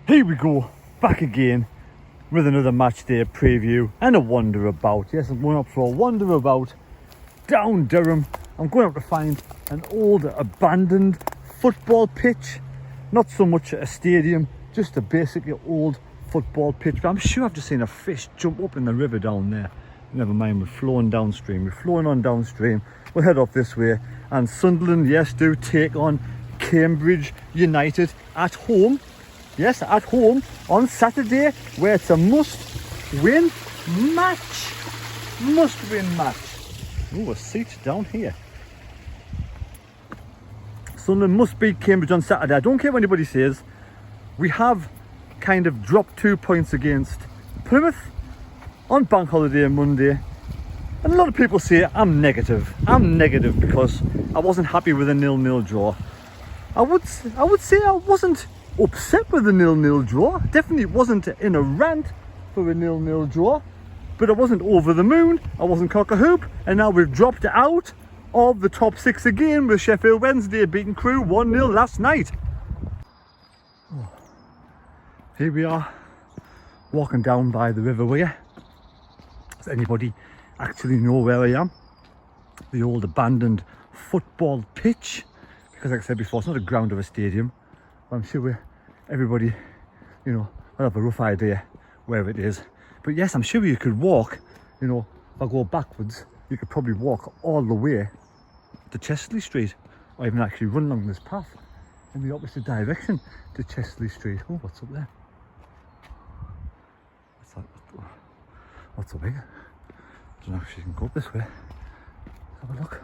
Here we go, back again with another match day preview and a wander about. Yes, I'm going up for a wander about down Durham. I'm going up to find an old abandoned football pitch. Not so much a stadium, just a basically old football pitch. But I'm sure I've just seen a fish jump up in the river down there. Never mind, we're flowing downstream. We're flowing on downstream. We'll head up this way. And Sunderland, yes, do take on Cambridge United at home. Yes, at home on Saturday, where it's a must-win match. Must-win match. Ooh, a seat down here. Sunderland must beat Cambridge on Saturday. I don't care what anybody says. We have kind of dropped 2 points against Plymouth on Bank Holiday Monday. And a lot of people say I'm negative. I'm negative because I wasn't happy with a 0-0 draw. I would say I wasn't upset with the 0-0 draw. Definitely wasn't in a rant for a 0-0 draw, but I wasn't over the moon. I wasn't cock a hoop, and now we've dropped out of the top 6 again with Sheffield Wednesday beating Crewe 1-0 last night. Oh. Here we are, walking down by the River Wear. Does anybody actually know where I am? The old abandoned football pitch, because like I said before, it's not a ground of a stadium. I'm sure everybody, will have a rough idea where it is. But yes, I'm sure you could walk, if I go backwards, you could probably walk all the way to Chesley Street, or even actually run along this path in the opposite direction to Chesley Street. Oh, what's up there? What's that? What's up here? I don't know if you can go up this way. Let's have a look.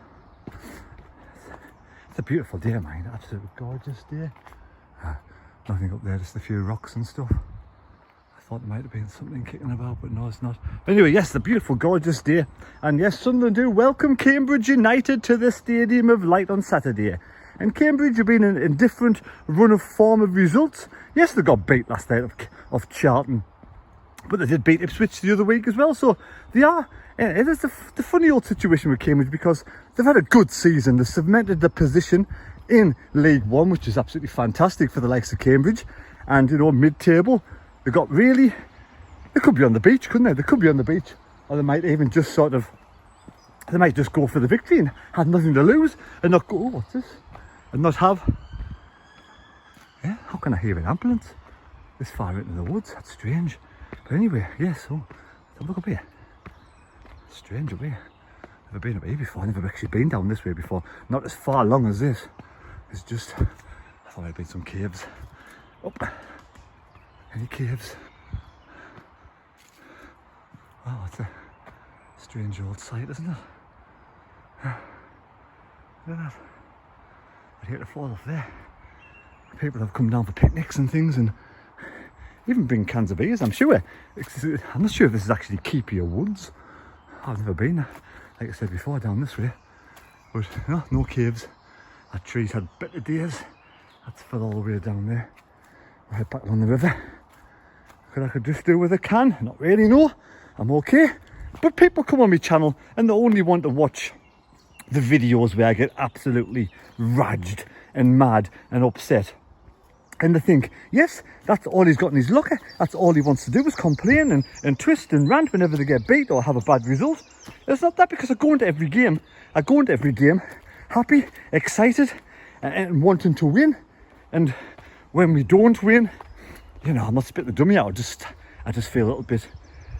It's a beautiful day, mate. Absolutely gorgeous day. Nothing up there, just a few rocks and stuff. I thought there might have been something kicking about, but no, it's not. But anyway, yes, the beautiful, gorgeous day. And yes, Sunderland do welcome Cambridge United to the Stadium of Light on Saturday. And Cambridge have been in a different run of form of results. Yes, they got beat last night of Charlton, but they did beat Ipswich the other week as well. So they are. It is the funny old situation with Cambridge, because they've had a good season. They've cemented the position in League One, which is absolutely fantastic for the likes of Cambridge. And mid-table, they could be on the beach, couldn't they? They could be on the beach, or they might even just they might just go for the victory and have nothing to lose and not go, oh, what's this? And not have, how can I hear an ambulance this far into the woods? That's strange. But anyway, yes, so let's have a look up here. Strange up here. Never been up here before. Never actually been down this way before. Not as far along as this. It's just, I thought there'd been some caves. Up. Any caves? Oh, it's a strange old sight, isn't it? Look at that. I'd hate to fall off there. People have come down for picnics and things, and even bring cans of beers, I'm sure. I'm not sure if this is actually Keepier Woods. I've never been, like I said before, down this way. But no caves. That tree's had better days. That's fell all the way down there. We'll head back along the river. What I could just do with a can, not really, no. I'm okay. But people come on my channel and they only want to watch the videos where I get absolutely raged and mad and upset. And they think, yes, that's all he's got in his locker. That's all he wants to do is complain and twist and rant whenever they get beat or have a bad result. It's not that, because I go into every game. Happy, excited, and wanting to win. And when we don't win, I'm not spit the dummy out. I just feel a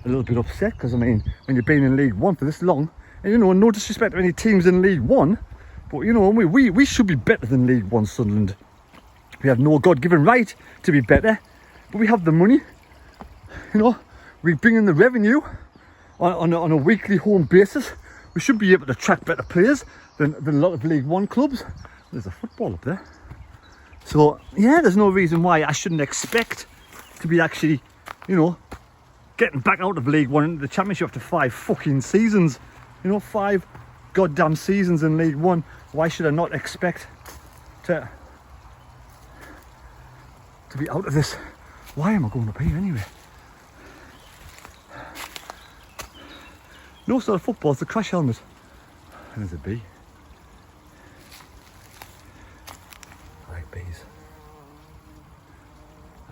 little bit upset, because I mean, when you've been in League One for this long, and no disrespect to any teams in League One, but we should be better than League One Sunderland. We have no God-given right to be better, but we have the money. We bring in the revenue on a weekly home basis. We should be able to attract better players than a lot of League One clubs. There's a football up there. So, yeah, there's no reason why I shouldn't expect to be actually, getting back out of League One into the Championship after 5 fucking seasons. 5 goddamn seasons in League One. Why should I not expect to be out of this? Why am I going up here anyway? No sort of football, it's a crash helmet. And there's a bee. I like bees.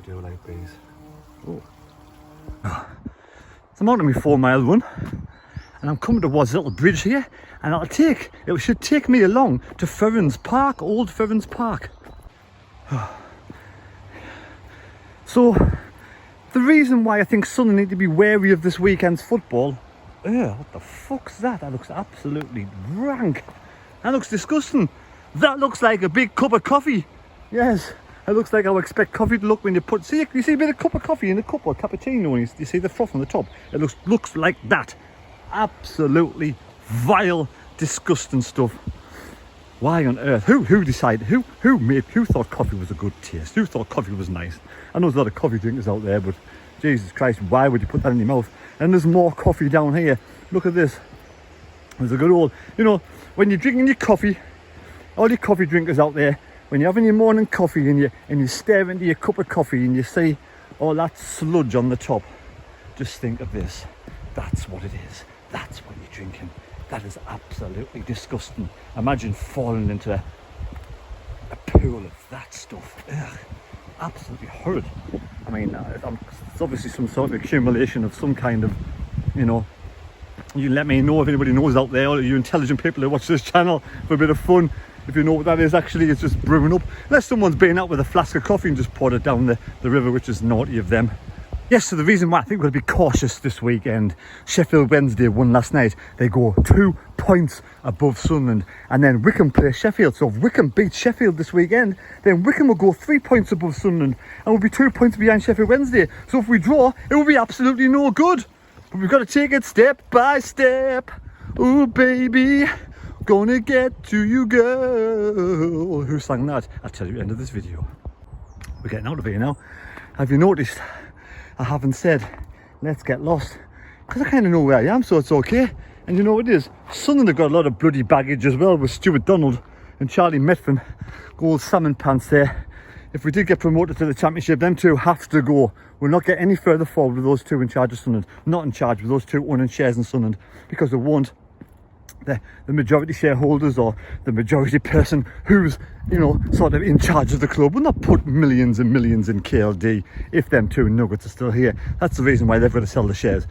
I do like bees. Oh. So I'm out on my 4-mile run, and I'm coming towards a little bridge here, and it should take me along to Ferrens Park, Old Ferrens Park. So the reason why I think Sunderland need to be wary of this weekend's football, what the fuck's that? That looks absolutely rank. That looks disgusting. That looks like a big cup of coffee. Yes, it looks like I would expect coffee to look when you put, see, you see a bit of cup of coffee in a cup or cappuccino, and you see the froth on the top. It looks like that. Absolutely vile, disgusting stuff. Why on earth? Who decided? Who thought coffee was a good taste? Who thought coffee was nice? I know there's a lot of coffee drinkers out there, but Jesus Christ, why would you put that in your mouth? And there's more coffee down here. Look at this. There's a good old, you know, when you're drinking your coffee, all your coffee drinkers out there, when you're having your morning coffee and you stare into your cup of coffee and you see all that sludge on the top, just think of this. That's what it is. That's what you're drinking. That is absolutely disgusting. Imagine falling into a pool of that stuff. Ugh, absolutely horrid. I mean, it's obviously some sort of accumulation of some kind of, you know, you let me know if anybody knows out there, or you intelligent people who watch this channel for a bit of fun. If you know what that is, actually, it's just brewing up. Unless someone's been out with a flask of coffee and just poured it down the river, which is naughty of them. Yes, so the reason why I think we're going to be cautious this weekend, Sheffield Wednesday won last night. They go 2 points above Sunderland, and then Wycombe play Sheffield. So if Wycombe beats Sheffield this weekend, then Wycombe will go 3 points above Sunderland and will be 2 points behind Sheffield Wednesday. So if we draw, it will be absolutely no good. But we've got to take it step by step. Oh baby, gonna get to you, girl. Who sang that? I'll tell you at the end of this video. We're getting out of here now. Have you noticed I haven't said let's get lost? Because I kind of know where I am, so it's okay. And you know what it is? Sunderland have got a lot of bloody baggage as well, with Stuart Donald and Charlie Metfin, gold salmon pants there. If we did get promoted to the championship, them two have to go. We'll not get any further forward with those two in charge of Sunderland. Not in charge with those two owning shares in Sunderland, because they won't. The majority shareholders or the majority person who's, you know, sort of in charge of the club will not put millions and millions in KLD if them two nuggets are still here. That's the reason why they've got to sell the shares.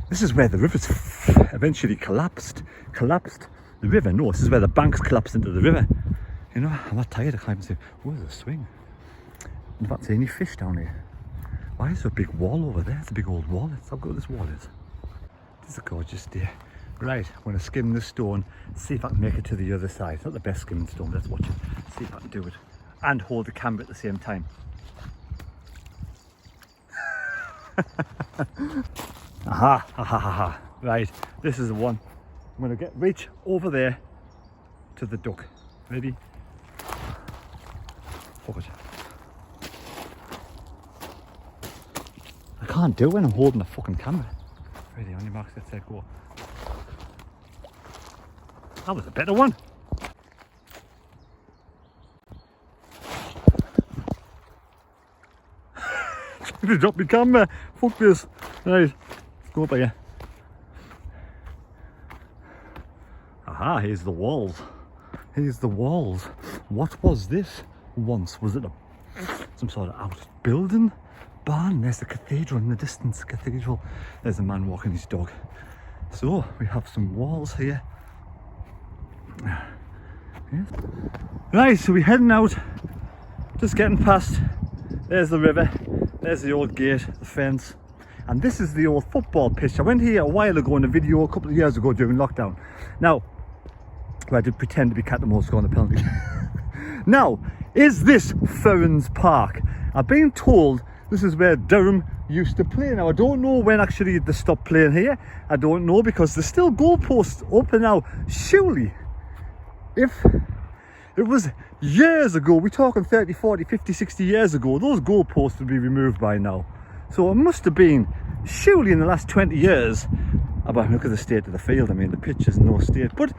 This is where the river's eventually collapsed. The river, no, this is where the banks collapsed into the river. You know, I'm not tired. I can't even see. Oh, there's a swing. I don't see any fish down here. Why is there a big wall over there? It's a big old wall. Let's have a look what this wall is. This is a gorgeous day. Right, I'm going to skim this stone, see if I can make it to the other side. It's not the best skimming stone, let's watch it. See if I can do it. And hold the camera at the same time. Aha, ha ha ha ha. Right, this is the one. I'm going to reach over there to the duck. Ready? Fuck it. I can't do it when I'm holding the fucking camera. Ready, on your marks, let's say go. That was a better one. Gonna drop my camera. Fuck this. Right, let's go up here. Aha, here's the walls. Here's the walls. What was this once? Was it some sort of outbuilding? Barn? There's the cathedral in the distance. Cathedral. There's a man walking his dog. So we have some walls here. Yes. Right, so we're heading out, just getting past. There's the river, there's the old gate, the fence, and this is the old football pitch. I went here a while ago in a video a couple of years ago during lockdown. Now, I did pretend to be Cattermole scoring the penalty. Now, is this Ferrens Park? I've been told this is where Durham used to play. Now, I don't know when actually they stopped playing here. I don't know, because there's still goalposts open now. Surely, if it was years ago, we're talking 30, 40, 50, 60 years ago, those goalposts would be removed by now. So it must have been, surely in the last 20 years, but look at the state of the field. I mean, the pitch is in no state. But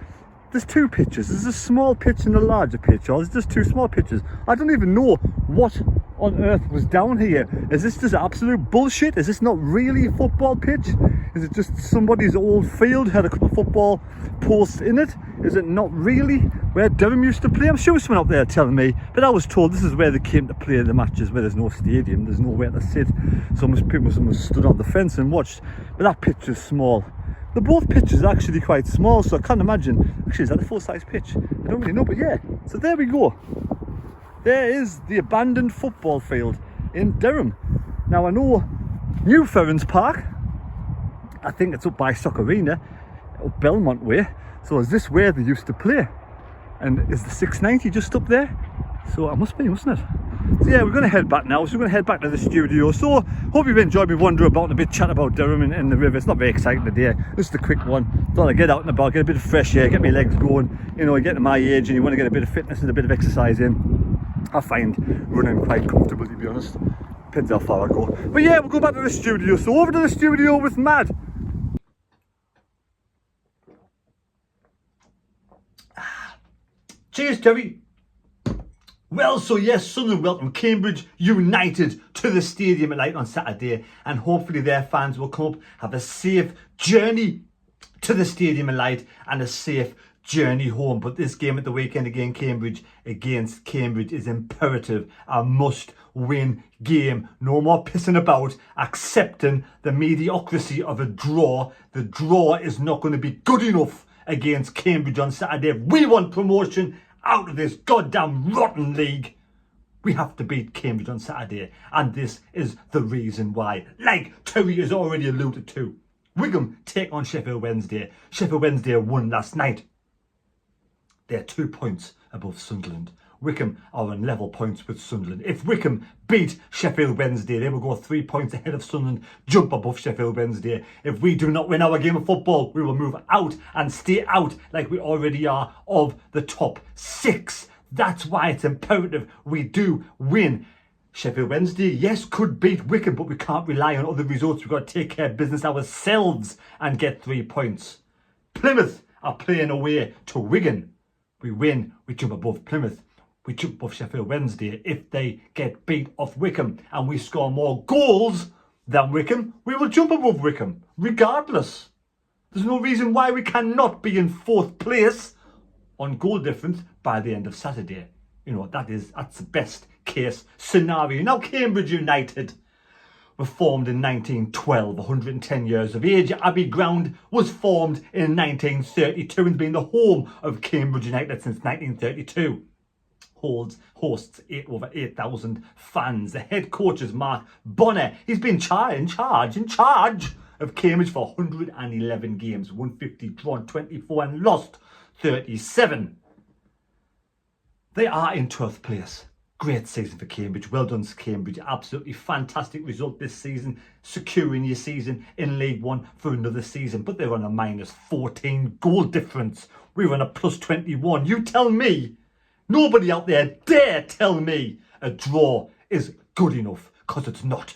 there's two pitches. There's a small pitch and a larger pitch, or there's just two small pitches. I don't even know what on earth was down here? Is this just absolute bullshit? Is this not really a football pitch? Is it just somebody's old field, had a couple of football posts in it? Is it not really where Durham used to play? I'm sure someone up there telling me, but I was told this is where they came to play the matches, where there's no stadium, there's nowhere to sit. So most people must stood on the fence and watched, but that pitch is small. The both pitches are actually quite small, so I can't imagine. Actually, is that a full-size pitch? I don't really know, but yeah. So there we go. There is the abandoned football field in Durham. Now I know New Ferrens Park, I think it's up by Sock Arena, up Belmont way. So is this where they used to play? And is the 690 just up there? So it must be, mustn't it? So yeah, we're going to head back now. So we're going to head back to the studio. So hope you've enjoyed me wandering about and a bit chat about Durham and the river. It's not very exciting today. Just a quick one. Thought I'd get out and about, get a bit of fresh air, get my legs going. You know, you get to my age and you want to get a bit of fitness and a bit of exercise in. I find running quite comfortable, to be honest. Depends how far I go. But yeah, we'll go back to the studio. So over to the studio with Mad. Cheers, Terry. Well, so yes, Sunderland welcome Cambridge United to the stadium at night on Saturday, and hopefully their fans will come up, have a safe journey to the stadium at night and a safe journey home. But this game at the weekend against Cambridge is imperative, a must-win game. No more pissing about, accepting the mediocrity of a draw. The draw is not going to be good enough against Cambridge on Saturday. If we want promotion out of this goddamn rotten league, we have to beat Cambridge on Saturday, and this is the reason why. Like Terry has already alluded to, Wigan take on Sheffield Wednesday. Sheffield Wednesday won last night. They're 2 points above Sunderland. Wickham are on level points with Sunderland. If Wickham beat Sheffield Wednesday, they will go 3 points ahead of Sunderland, jump above Sheffield Wednesday. If we do not win our game of football, we will move out and stay out like we already are of the top 6. That's why it's imperative we do win. Sheffield Wednesday, yes, could beat Wickham, but we can't rely on other results. We've got to take care of business ourselves and get 3 points. Plymouth are playing away to Wigan. We win, we jump above Plymouth. We jump above Sheffield Wednesday. If they get beat off Wickham and we score more goals than Wickham, we will jump above Wickham, regardless. There's no reason why we cannot be in 4th place on goal difference by the end of Saturday. You know, that's the best case scenario. Now, Cambridge United were formed in 1912, 110 years of age. Abbey Ground was formed in 1932 and has been the home of Cambridge United since 1932. Hosts over 8,000 fans. The head coach is Mark Bonner. He's been in charge of Cambridge for 111 games, won 50, drawn 24 and lost 37. They are in 12th place. Great season for Cambridge. Well done, Cambridge. Absolutely fantastic result this season, securing your season in League One for another season. But they're on a minus 14 goal difference. We're on a plus 21. You tell me. Nobody out there dare tell me a draw is good enough, because it's not.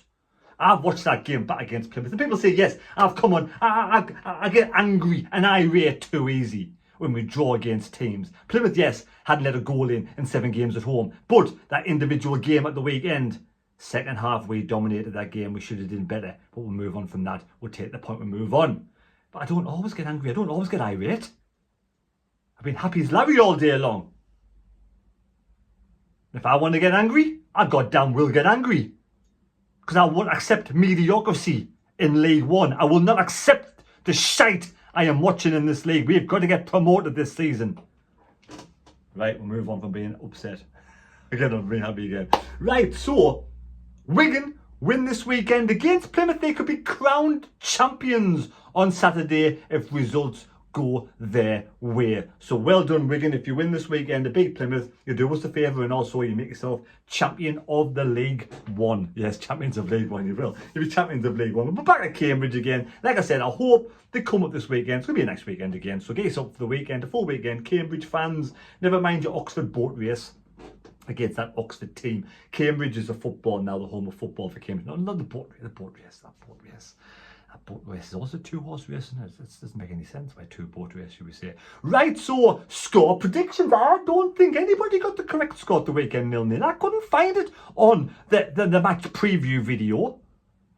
I've watched that game back against Plymouth, and people say, yes, I've come on, I get angry and irate too easy when we draw against teams. Plymouth, yes, hadn't let a goal in 7 games at home, but that individual game at the weekend, second half, we dominated that game. We should have done better, but we'll move on from that. We'll take the point and move on. But I don't always get angry. I don't always get irate. I've been happy as Larry all day long. If I want to get angry, I goddamn will get angry. Because I won't accept mediocrity in League One. I will not accept the shite I am watching in this league. We've got to get promoted this season. Right, we'll move on from being upset. Again, I'm being happy again. Right, so Wigan win this weekend against Plymouth. They could be crowned champions on Saturday if results go their way. So well done, Wigan. If you win this weekend to beat Plymouth, you do us a favour, and also you make yourself champion of the League One. Yes, champions of League One, you will. You'll be champions of League One. But back to Cambridge again. Like I said, I hope they come up this weekend. It's going to be a nice weekend again. So get yourself for the weekend, a full weekend. Cambridge fans, never mind your Oxford boat race against that Oxford team. Cambridge is a football now, the home of football for Cambridge. No, not the boat race, that boat race. A boat race is also a 2-horse race, and it doesn't make any sense. Why 2 boat race, should we say? Right, so score predictions. I don't think anybody got the correct score at the weekend, 0-0. I couldn't find it on the match preview video.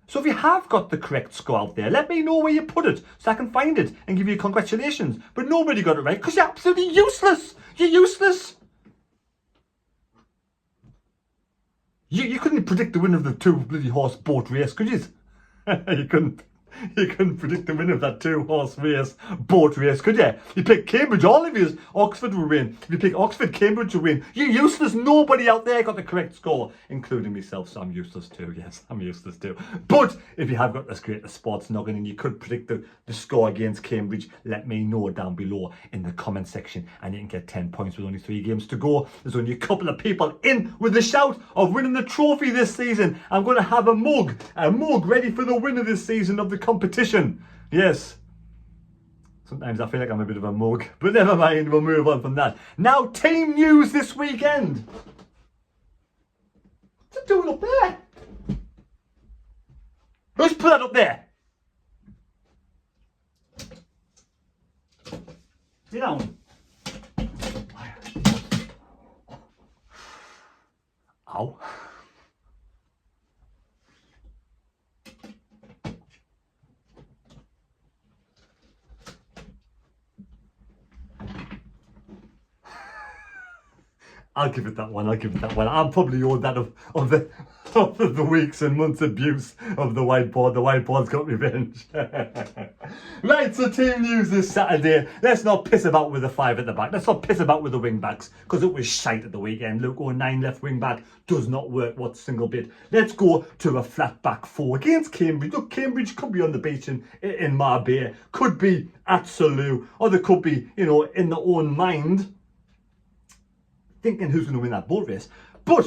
So if you have got the correct score out there, let me know where you put it so I can find it and give you congratulations. But nobody got it right because you're absolutely useless. You're useless. You couldn't predict the winner of the 2 bloody horse boat race, could you? You couldn't. You couldn't predict the winner of that 2-horse race, boat race, could you? You pick Cambridge, all of you, Oxford will win. If you pick Oxford, Cambridge will win. You're useless. Nobody out there got the correct score, including myself, so I'm useless too. Yes, I'm useless too. But if you have got this great sports noggin and you could predict the score against Cambridge, let me know down below in the comment section, and you can get 10 points with only 3 games to go. There's only a couple of people in with the shout of winning the trophy this season. I'm going to have a mug ready for the winner this season of the competition. Yes. Sometimes I feel like I'm a bit of a mug, but never mind, we'll move on from that. Now, team news this weekend. What's it doing up there? Who's put that up there? Sit down. Ow. I'll give it that one. I'm probably owed that of the weeks and months abuse of the whiteboard. The whiteboard's got revenge. Right, so team news this Saturday. Let's not piss about with the 5 at the back. Let's not piss about with the wing backs, because it was shite at the weekend. Luke 9 left wing back does not work one single bit. Let's go to a flat back 4 against Cambridge. Look, Cambridge could be on the beach in Marbella, could be at Sunderland, or they could be, in their own mind thinking who's going to win that boat race. But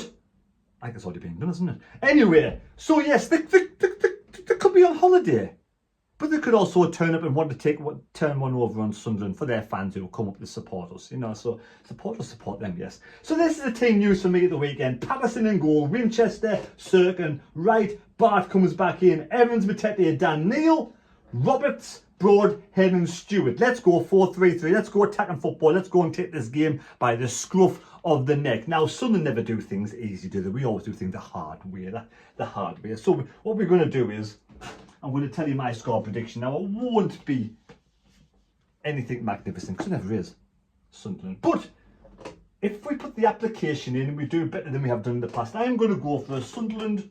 I think it's already been done, isn't it? Anyway, so yes, they could be on holiday, but they could also turn up and want to turn one over on Sunderland for their fans who will come up to support us. So support them, yes. So this is the team news for me at the weekend. Patterson in goal, Winchester, Sirkin, Wright, Bart comes back in, Evans, Matete, Dan Neil, Roberts, Broad, Head and Stewart. Let's go 4-3-3. Let's go attacking football. Let's go and take this game by the scruff of the neck. Now, Sunderland never do things easy, do they? We always do things the hard way. The hard way. So what we're going to do is, I'm going to tell you my score prediction. Now, it won't be anything magnificent, because it never is, Sunderland. But if we put the application in and we do better than we have done in the past, I am going to go for a Sunderland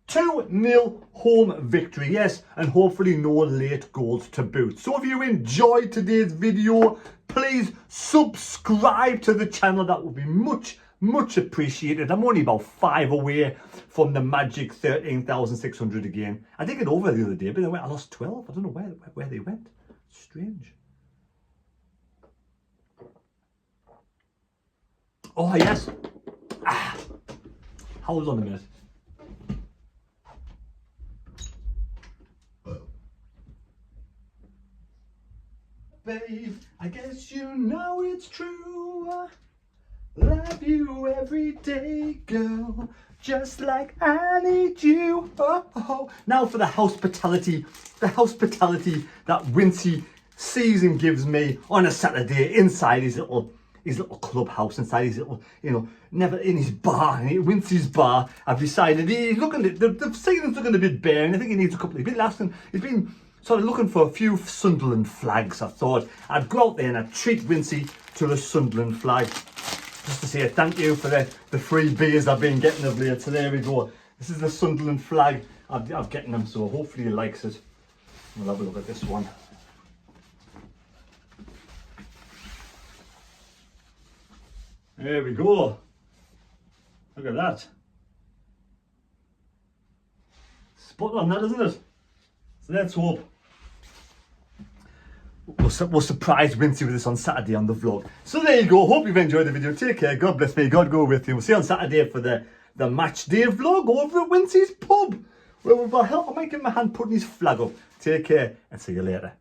2-0 home victory, yes, and hopefully no late goals to boot. So if you enjoyed today's video, please subscribe to the channel. That would be much appreciated. I'm only about 5 away from the magic 13,600 again. I did get over the other day, but I lost 12. I don't know where they went. Strange. Oh yes. Hold on a minute. Babe, I guess you know it's true. Love you every day, girl, just like I need you. Oh. Now for the hospitality that Wincy sees and gives me on a Saturday inside his little clubhouse, inside his little, never in his bar, Wincy's bar. I've decided he's looking at the ceiling's looking a bit bare, and I think he needs a couple. He's been sort of looking for a few Sunderland flags. I thought I'd go out there and I'd treat Wincy to a Sunderland flag, just to say thank you for the free beers I've been getting of late. So there we go. This is the Sunderland flag I've getting them, so hopefully he likes it. We'll have a look at this one. There we go. Look at that. Spot on that, isn't it? So let's hope we'll surprise Wincy with this on Saturday on the vlog. So there you go. Hope you've enjoyed the video. Take care. God bless me. God go with you. We'll see you on Saturday for the match day vlog over at Wincy's pub, where I might give him a hand putting his flag up. Take care and see you later.